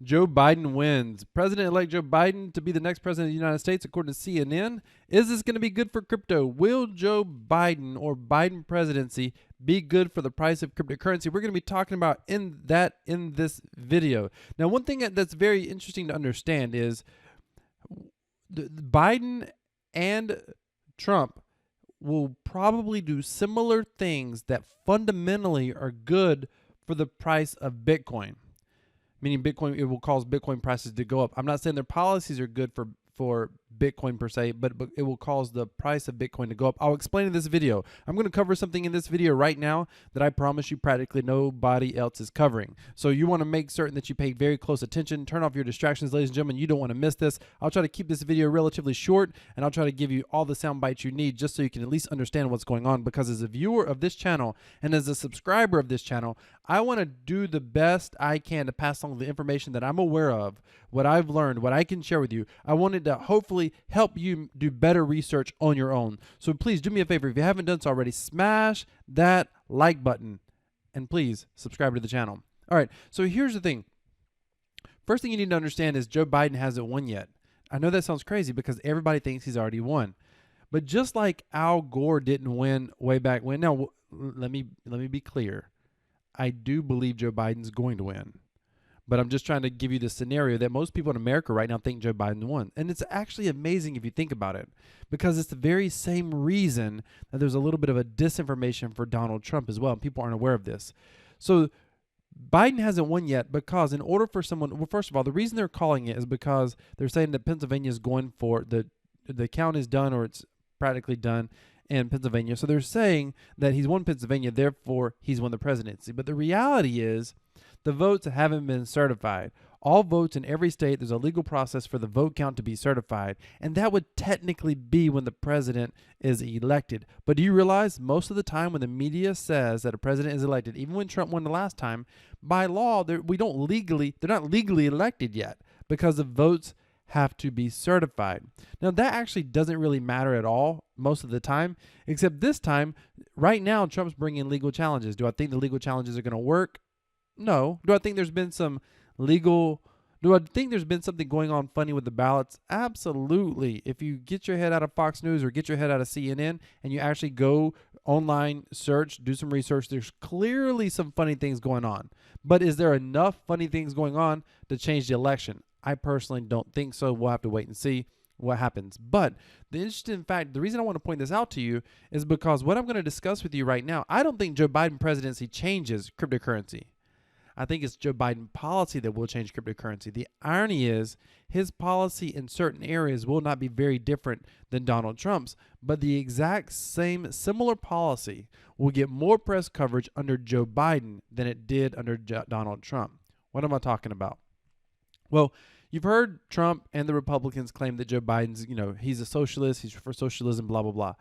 Joe Biden wins. President-elect Joe Biden to be the next president of the United States, according to CNN. Is this going to be good for crypto? Will Joe Biden or Biden presidency be good for the price of cryptocurrency? We're going to be talking about in this video. Now, one thing that's very interesting to understand is Biden and Trump will probably do similar things that fundamentally are good for the price of Bitcoin. Meaning Bitcoin, it will cause Bitcoin prices to go up. I'm not saying their policies are good for Bitcoin per se, but it will cause the price of Bitcoin to go up. I'll explain in this video. I'm going to cover something in this video right now that I promise you practically nobody else is covering. So you want to make certain that you pay very close attention. Turn off your distractions, ladies and gentlemen. You don't want to miss this. I'll try to keep this video relatively short, and I'll try to give you all the sound bites you need just so you can at least understand what's going on, because as a viewer of this channel and as a subscriber of this channel, I want to do the best I can to pass along the information that I'm aware of, what I've learned, what I can share with you. I wanted to hopefully help you do better research on your own. So please do me a favor. If you haven't done so already, smash that like button and please subscribe to the channel. All right, so here's the thing. First thing you need to understand is Joe Biden hasn't won yet. I know that sounds crazy because everybody thinks he's already won. But just like Al Gore didn't win way back when, now let me be clear. I do believe Joe Biden's going to win. But I'm just trying to give you the scenario that most people in America right now think Joe Biden won. And it's actually amazing if you think about it, because it's the very same reason that there's a little bit of a disinformation for Donald Trump as well. And people aren't aware of this. So Biden hasn't won yet because in order for someone, well, first of all, the reason they're calling it is because they're saying that Pennsylvania is going for the count is done, or it's practically done in Pennsylvania. So they're saying that he's won Pennsylvania, therefore he's won the presidency. But the reality is the votes haven't been certified. All votes in every state, there's a legal process for the vote count to be certified, and that would technically be when the president is elected. But do you realize most of the time when the media says that a president is elected, even when Trump won the last time, by law, they're not legally elected yet because the votes have to be certified. Now, that actually doesn't really matter at all most of the time, except this time, right now, Trump's bringing legal challenges. Do I think the legal challenges are going to work? No. Do I think there's been something going on funny with the ballots? Absolutely. If you get your head out of Fox News or get your head out of CNN and you actually go online, search, do some research, there's clearly some funny things going on. But is there enough funny things going on to change the election? I personally don't think so. We'll have to wait and see what happens. But the interesting fact, the reason I want to point this out to you is because what I'm going to discuss with you right now, I don't think Joe Biden presidency changes cryptocurrency. I think it's Joe Biden policy that will change cryptocurrency. The irony is his policy in certain areas will not be very different than Donald Trump's, but the exact same similar policy will get more press coverage under Joe Biden than it did under Donald Trump. What am I talking about? Well, you've heard Trump and the Republicans claim that Joe Biden's, he's a socialist, he's for socialism, blah, blah, blah.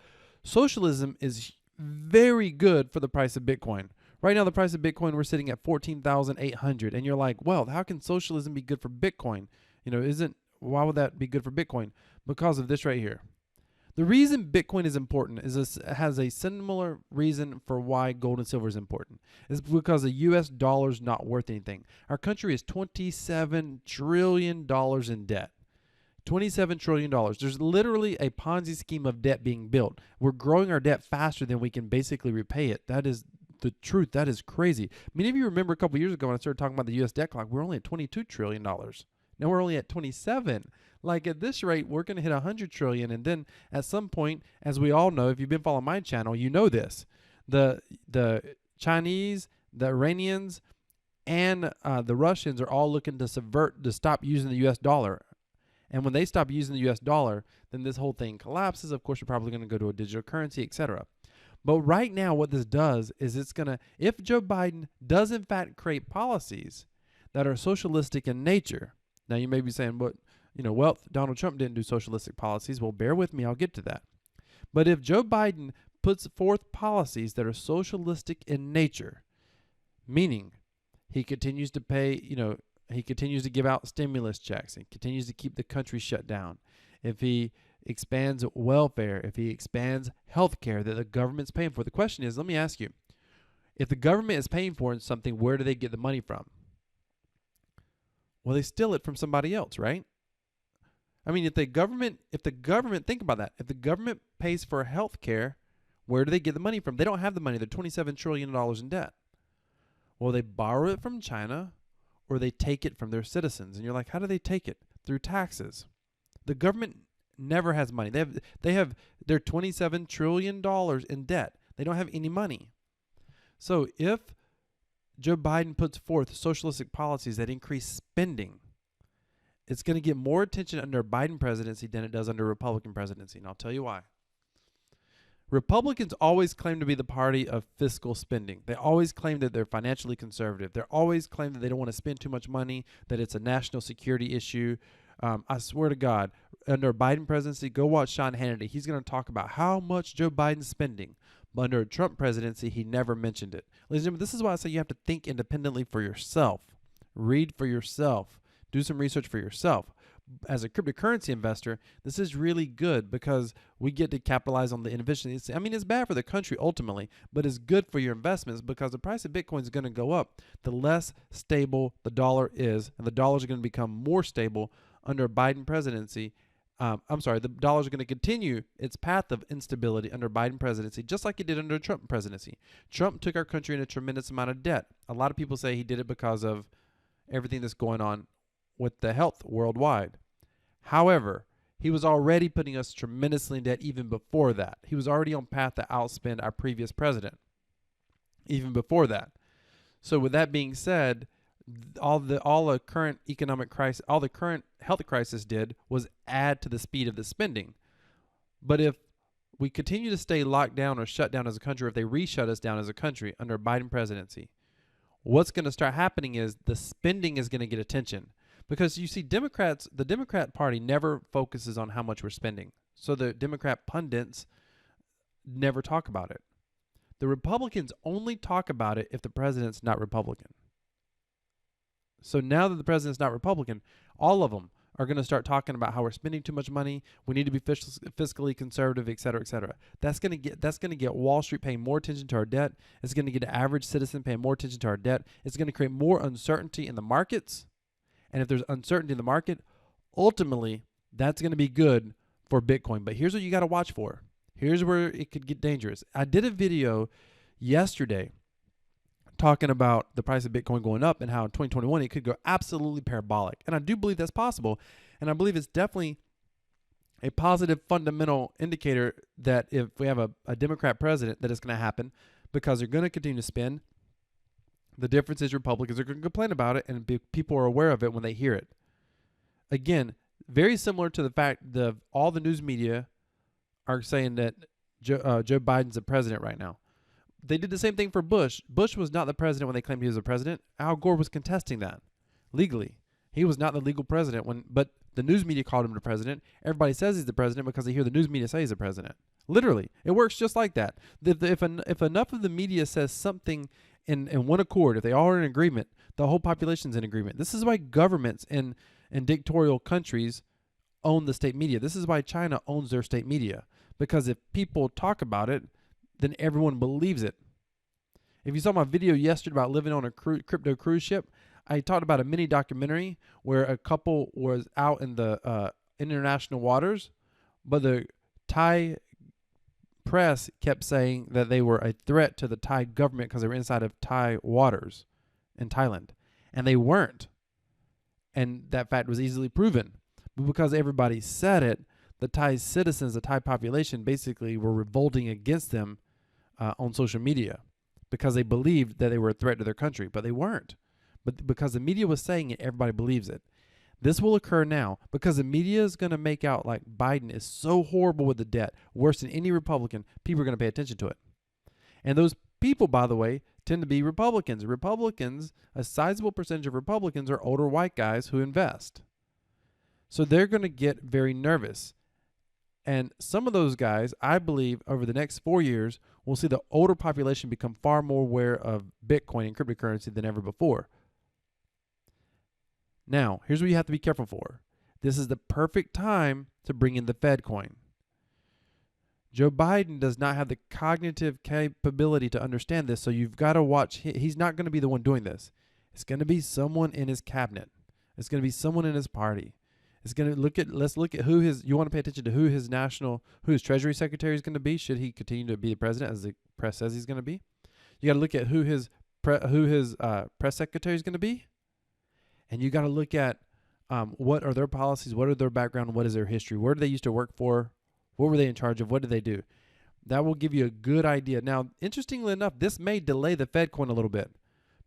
Socialism is very good for the price of Bitcoin. Right now, the price of Bitcoin, we're sitting at 14,800. And you're like, well, how can socialism be good for Bitcoin? Why would that be good for Bitcoin? Because of this right here. The reason Bitcoin is important has a similar reason for why gold and silver is important. It's because the U.S. dollar is not worth anything. Our country is $27 trillion in debt. $27 trillion. There's literally a Ponzi scheme of debt being built. We're growing our debt faster than we can basically repay it. That is the truth. That is crazy. Many of you remember a couple years ago when I started talking about the U.S. debt clock, we were only at $22 trillion. Now we're only at 27. Like at this rate, we're going to hit 100 trillion. And then at some point, as we all know, if you've been following my channel, you know this. The Chinese, the Iranians, and the Russians are all looking to stop using the U.S. dollar. And when they stop using the U.S. dollar, then this whole thing collapses. Of course, you're probably going to go to a digital currency, etc. But right now, what this does is if Joe Biden does in fact create policies that are socialistic in nature. Now you may be saying, well, Donald Trump didn't do socialistic policies. Well, bear with me, I'll get to that. But if Joe Biden puts forth policies that are socialistic in nature, meaning he continues to pay, he continues to give out stimulus checks and continues to keep the country shut down. If he expands welfare, if he expands health care that the government's paying for. The question is, let me ask you, if the government is paying for something, where do they get the money from? Well, they steal it from somebody else, right? I mean, if the government, think about that. If the government pays for health care, where do they get the money from? They don't have the money. They're $27 trillion in debt. Well, they borrow it from China or they take it from their citizens. And you're like, how do they take it? Through taxes. The government never has money. They're $27 trillion in debt. They don't have any money. So if Joe Biden puts forth socialistic policies that increase spending, it's going to get more attention under a Biden presidency than it does under a Republican presidency. And I'll tell you why. Republicans always claim to be the party of fiscal spending. They always claim that they're financially conservative. They always claim that they don't want to spend too much money, that it's a national security issue. I swear to God, under a Biden presidency, go watch Sean Hannity. He's going to talk about how much Joe Biden's spending. But under a Trump presidency, he never mentioned it. Ladies and gentlemen, this is why I say you have to think independently for yourself. Read for yourself. Do some research for yourself. As a cryptocurrency investor, this is really good because we get to capitalize on the innovation. I mean, it's bad for the country ultimately, but it's good for your investments because the price of Bitcoin is going to go up. The less stable the dollar is, and the dollars are going to become more stable under a Biden presidency. The dollars are going to continue its path of instability under Biden presidency, just like it did under Trump presidency. Trump took our country in a tremendous amount of debt. A lot of people say he did it because of everything that's going on with the health worldwide. However, he was already putting us tremendously in debt even before that. He was already on path to outspend our previous president, even before that. So with that being said, all the current economic crisis, all the current health crisis did was add to the speed of the spending. But if we continue to stay locked down or shut down as a country, or if they re-shut us down as a country under a Biden presidency, what's going to start happening is the spending is going to get attention. Because you see, the Democrat Party never focuses on how much we're spending. So the Democrat pundits never talk about it. The Republicans only talk about it if the president's not Republican. So now that the president's not Republican, all of them are going to start talking about how we're spending too much money. We need to be fiscally conservative, et cetera, et cetera. That's going to get Wall Street paying more attention to our debt. It's going to get the average citizen paying more attention to our debt. It's going to create more uncertainty in the markets. And if there's uncertainty in the market, ultimately, that's going to be good for Bitcoin. But here's what you got to watch for. Here's where it could get dangerous. I did a video yesterday talking about the price of Bitcoin going up and how in 2021 it could go absolutely parabolic. And I do believe that's possible. And I believe it's definitely a positive fundamental indicator that if we have a Democrat president, that it's going to happen because they're going to continue to spend. The difference is Republicans are going to complain about it, and people are aware of it when they hear it. Again, very similar to the fact that all the news media are saying that Joe Biden's the president right now. They did the same thing for Bush. Bush was not the president when they claimed he was the president. Al Gore was contesting that legally. He was not the legal president but the news media called him the president. Everybody says he's the president because they hear the news media say he's the president. Literally, it works just like that. If enough of the media says something in one accord, if they all are in agreement, the whole population's in agreement. This is why governments in dictatorial countries own the state media. This is why China owns their state media. Because if people talk about it, then everyone believes it. If you saw my video yesterday about living on a crypto cruise ship, I talked about a mini documentary where a couple was out in the international waters, but the Thai press kept saying that they were a threat to the Thai government because they were inside of Thai waters in Thailand. And they weren't. And that fact was easily proven. But because everybody said it, the Thai citizens, the Thai population, basically were revolting against them on social media because they believed that they were a threat to their country, but they weren't. But because the media was saying it, everybody believes it. This will occur now because the media is going to make out like Biden is so horrible with the debt, worse than any Republican. People are going to pay attention to it. And those people, by the way, tend to be Republicans. Republicans, a sizable percentage of Republicans are older white guys who invest. So they're going to get very nervous. And some of those guys, I believe, over the next 4 years, we'll see the older population become far more aware of Bitcoin and cryptocurrency than ever before. Now, here's what you have to be careful for. This is the perfect time to bring in the Fed coin. Joe Biden does not have the cognitive capability to understand this, so you've got to watch. He's not going to be the one doing this. It's going to be someone in his cabinet. It's going to be someone in his party. It's going to let's look at you want to pay attention to who his Treasury Secretary is going to be, should he continue to be the president as the press says he's going to be. You got to look at who his press secretary is going to be. And you got to look at what are their policies, what are their background, what is their history, where do they used to work for, what were they in charge of, what did they do. That will give you a good idea. Now, interestingly enough, this may delay the Fed coin a little bit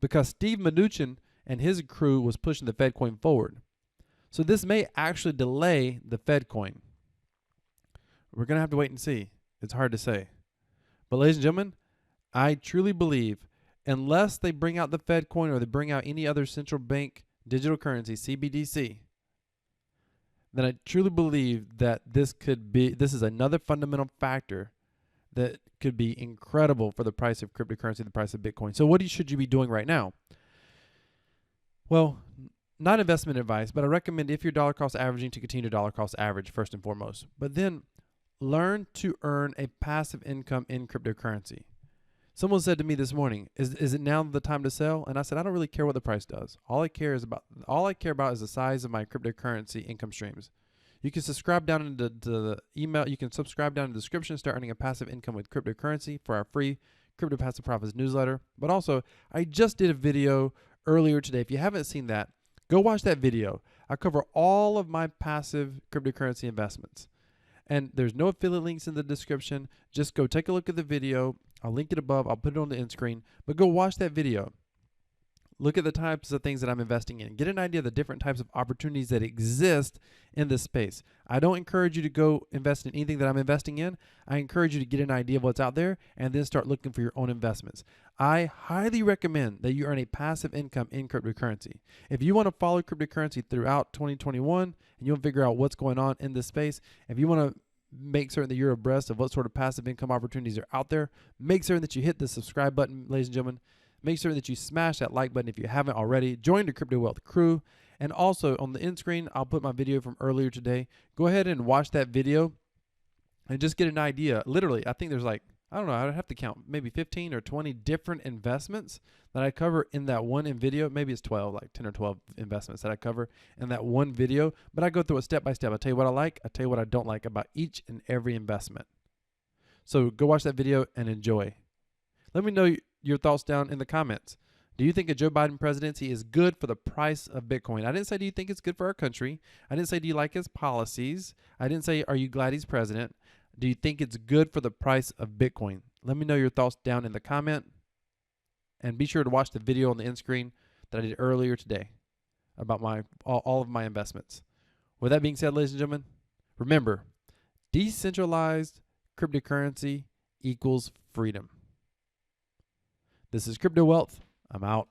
because Steve Mnuchin and his crew was pushing the Fed coin forward. So this may actually delay the Fed coin. We're going to have to wait and see. It's hard to say. But ladies and gentlemen, I truly believe unless they bring out the Fed coin or they bring out any other central bank digital currency, CBDC, then I truly believe that this is another fundamental factor that could be incredible for the price of cryptocurrency, the price of Bitcoin. So what should you be doing right now? Well, not investment advice, but I recommend if you're dollar cost averaging to continue to dollar cost average first and foremost. But then learn to earn a passive income in cryptocurrency. Someone said to me this morning, is it now the time to sell? And I said, I don't really care what the price does. All I care about is the size of my cryptocurrency income streams. You can subscribe down into the email. You can subscribe down in the description, start earning a passive income with cryptocurrency for our free Crypto Passive Profits newsletter. But also, I just did a video earlier today. If you haven't seen that, go watch that video. I cover all of my passive cryptocurrency investments. And there's no affiliate links in the description. Just go take a look at the video. I'll link it above. I'll put it on the end screen. But go watch that video. Look at the types of things that I'm investing in. Get an idea of the different types of opportunities that exist in this space. I don't encourage you to go invest in anything that I'm investing in. I encourage you to get an idea of what's out there and then start looking for your own investments. I highly recommend that you earn a passive income in cryptocurrency. If you want to follow cryptocurrency throughout 2021 and you want to figure out what's going on in this space, if you want to make certain that you're abreast of what sort of passive income opportunities are out there, make certain that you hit the subscribe button, ladies and gentlemen. Make sure that you smash that like button if you haven't already. Join the Crypto Wealth crew. And also on the end screen, I'll put my video from earlier today. Go ahead and watch that video and just get an idea. Literally, I think there's I don't know, I'd have to count maybe 15 or 20 different investments that I cover in that one video. Maybe it's 12, like 10 or 12 investments that I cover in that one video. But I go through it step by step. I'll tell you what I like. I'll tell you what I don't like about each and every investment. So go watch that video and enjoy. Let me know your thoughts down in the comments. Do you think a Joe Biden presidency is good for the price of Bitcoin? I didn't say, do you think it's good for our country? I didn't say, do you like his policies? I didn't say, are you glad he's president? Do you think it's good for the price of Bitcoin? Let me know your thoughts down in the comment. And be sure to watch the video on the end screen that I did earlier today about all of my investments. With that being said, ladies and gentlemen, remember, decentralized cryptocurrency equals freedom. This is Crypto Wealth. I'm out.